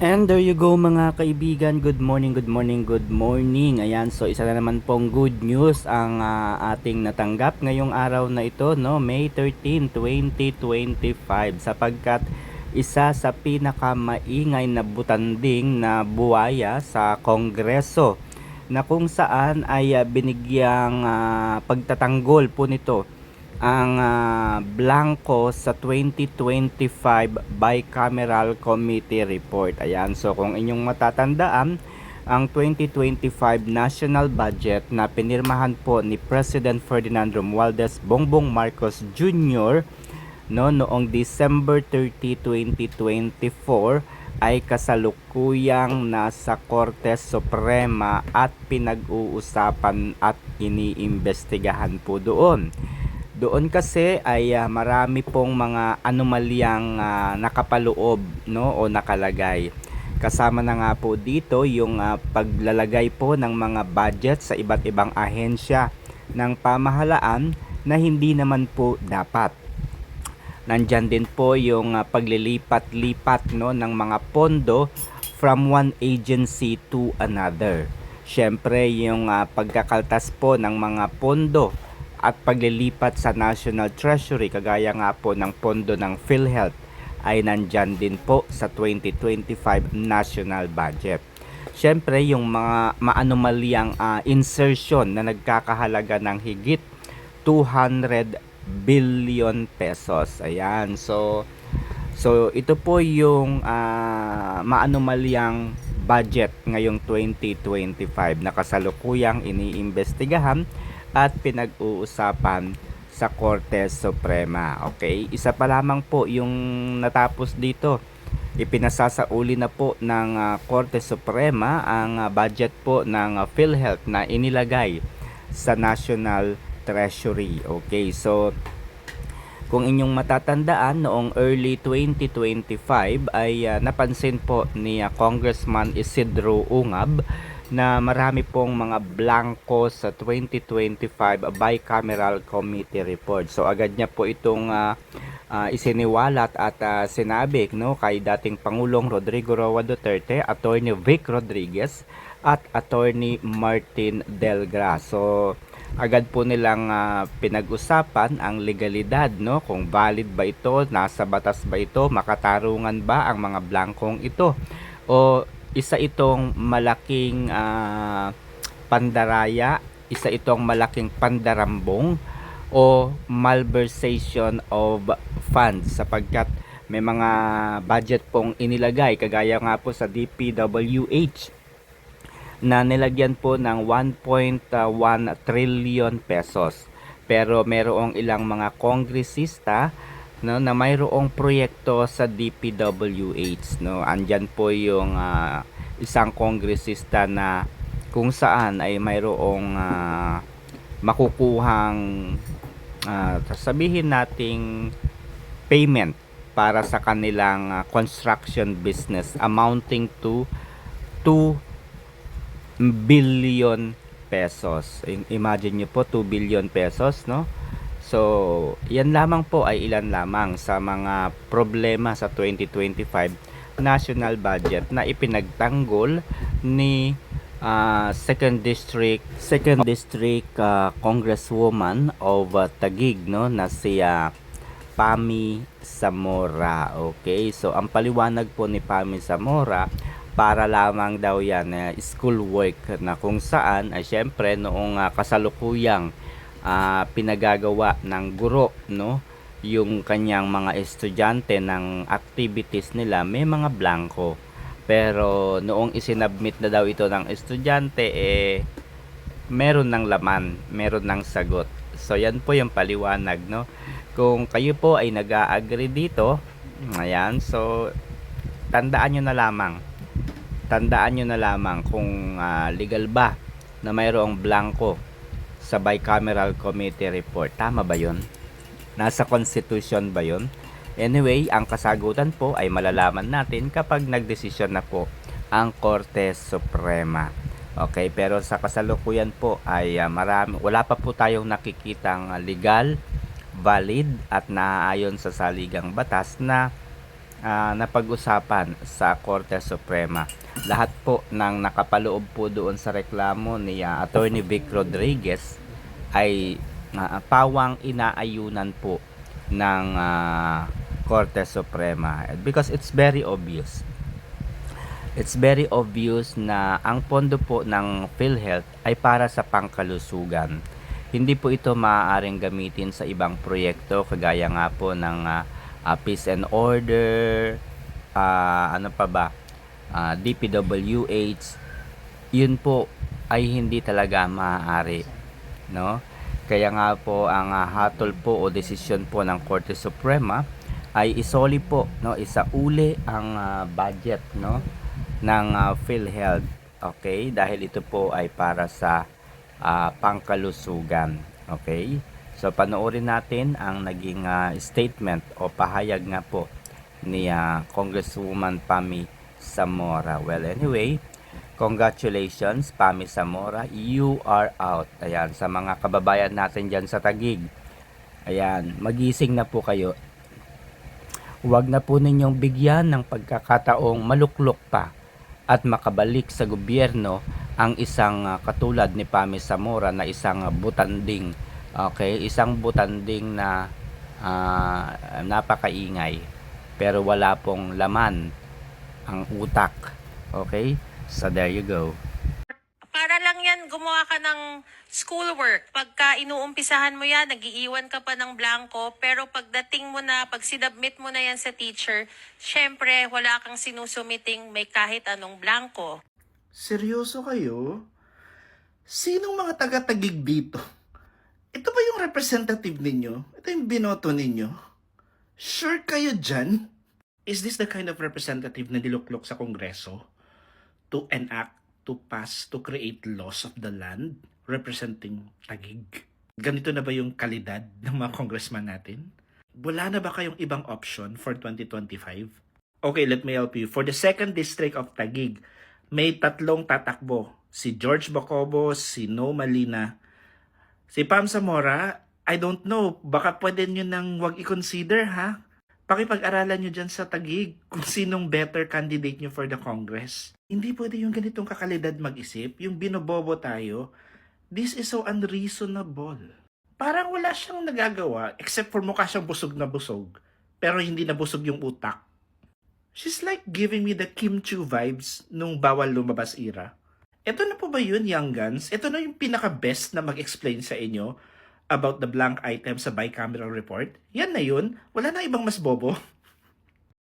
And there you go mga kaibigan, good morning, good morning, good morning. Ayan, so isa na naman pong good news ang ating natanggap ngayong araw na ito, no, May 13, 2025, sapagkat isa sa pinakamaingay na butanding na buwaya sa Kongreso na kung saan ay binigyang pagtatanggol po nito ang blanco sa 2025 Bicameral Committee Report. Ayan, so kung inyong matatandaan, ang 2025 national budget na pinirmahan po ni President Ferdinand Romualdez Bongbong Marcos Jr. Noong December 30, 2024 ay kasalukuyang nasa Korte Suprema at pinag-uusapan at iniimbestigahan po doon. Doon kasi ay marami pong mga anomalyang nakapaloob, no, o nakalagay. Kasama na nga po dito yung paglalagay po ng mga budget sa iba't ibang ahensya ng pamahalaan na hindi naman po dapat. Nandyan din po yung paglilipat-lipat, no, ng mga pondo from one agency to another. Siyempre yung pagkakaltas po ng mga pondo at paglilipat sa National Treasury kagaya nga po ng pondo ng PhilHealth ay nandyan din po sa 2025 national budget. Siyempre yung mga maanomalyang insertion na nagkakahalaga ng higit 200 billion pesos. Ayan, so ito po yung maanomalyang budget ngayong 2025 na kasalukuyang iniimbestigahan at pinag-uusapan sa Korte Suprema. Okay? Isa pa lamang po yung natapos dito. Ipinasasauli na po ng Korte Suprema ang budget po ng PhilHealth na inilagay sa National Treasury. Okay, so kung inyong matatandaan, noong early 2025 ay napansin po ni Congressman Isidro Ungab na marami pong mga blanco sa 2025 Bicameral Committee Report. So agad niya po itong isiniwalat at sinabi, no, kay dating Pangulong Rodrigo Roa Duterte, Attorney Vic Rodriguez at Attorney Martin Delgra. So agad po nilang pinag-usapan ang legalidad, no, kung valid ba ito, nasa batas ba ito, makatarungan ba ang mga blankong ito, o isa itong malaking pandaraya, isa itong malaking pandarambong o malversation of funds, sapagkat may mga budget pong inilagay kagaya nga po sa DPWH na nilagyan po ng 1.1 trillion pesos. Pero merong ilang mga kongresista, no, na mayroong proyekto sa DPWH, no. Andyan po yung isang kongresista na kung saan ay mayroong makukuhang sabihin nating payment para sa kanilang construction business amounting to 2 billion pesos. Imagine nyo po, 2 billion pesos, no? So, yan lamang po ay ilan lamang sa mga problema sa 2025 national budget na ipinagtanggol ni second district congresswoman of Taguig, no, na si Pami Zamora. Okay, so ang paliwanag po ni Pami Zamora, para lamang daw yan school work na kung saan ay syempre noong kasalukuyang pinagagawa ng guro, no, yung kanyang mga estudyante ng activities nila, may mga blanco, pero noong isinabmit na daw ito ng estudyante, meron ng laman, meron ng sagot. So yan po yung paliwanag, no. Kung kayo po ay nag-agree dito, ayan, so tandaan nyo na lamang kung legal ba na mayroong blanco sa Bicameral Committee Report. Tama ba yun? Nasa Constitution ba yun? Anyway, ang kasagutan po ay malalaman natin kapag nagdesisyon na po ang Korte Suprema. Okay, pero sa kasalukuyan po ay wala pa po tayong nakikitang legal, valid at naaayon sa saligang batas na napag-usapan sa Korte Suprema. Lahat po ng nakapaloob po doon sa reklamo ni Attorney Vic Rodriguez ay pawang inaayunan po ng Korte Suprema, because it's very obvious. It's very obvious na ang pondo po ng PhilHealth ay para sa pangkalusugan. Hindi po ito maaaring gamitin sa ibang proyekto kagaya nga po ng Peace and Order, ano pa ba, DPWH. Yun po ay hindi talaga maaari, no? Kaya nga po ang hatol po o desisyon po ng Korte Suprema ay isoli po, no, isauli ang budget, no, ng PhilHealth. Okay? Dahil ito po ay para sa pangkalusugan. Okay? So panoorin natin ang naging statement o pahayag nga po ni Congresswoman Pami Zamora. Well, anyway, congratulations Pami Zamora, you are out. Ayan, sa mga kababayan natin dyan sa Taguig. Ayan, magising na po kayo. Huwag na po ninyong bigyan ng pagkakataong maluklok pa at makabalik sa gobyerno ang isang katulad ni Pami Zamora na isang butanding. Okay, isang butanding na napakaingay pero wala pong laman ang utak. Okay? So there you go. Para lang yan, gumawa ka ng schoolwork. Pagka inuumpisahan mo yan, nagiiwan ka pa ng blanco, pero pagdating mo na, pag sinubmit mo na yan sa teacher, syempre, wala kang sinusumiting may kahit anong blanco. Seryoso kayo? Sinong mga taga-Taguig dito? Ito ba yung representative ninyo? Ito yung binoto ninyo? Sure kayo dyan? Is this the kind of representative na niluklok sa Kongreso to enact, to pass, to create laws of the land representing Taguig? Ganito na ba yung kalidad ng mga congressman natin? Wala na ba kayong ibang option for 2025? Okay, let me help you. For the 2nd District of Taguig, may 3 tatakbo. Si George Bacobo, si No Malina, si Pam Zamora. I don't know, baka pwede nyo nang wag i-consider, ha? Pakipag-aralan nyo dyan sa Taguig kung sinong better candidate nyo for the Congress. Hindi pwede yung ganitong kakalidad mag-isip, yung binobobo tayo. This is so unreasonable. Parang wala siyang nagagawa except for mukha siyang busog na busog, pero hindi na busog yung utak. She's like giving me the Kim Chiu vibes nung bawal lumabas era. Ito na po ba yun, Young Guns? Ito na yung pinaka-best na mag-explain sa inyo about the blank item sa bicameral report? Yan na yun? Wala na ibang mas bobo?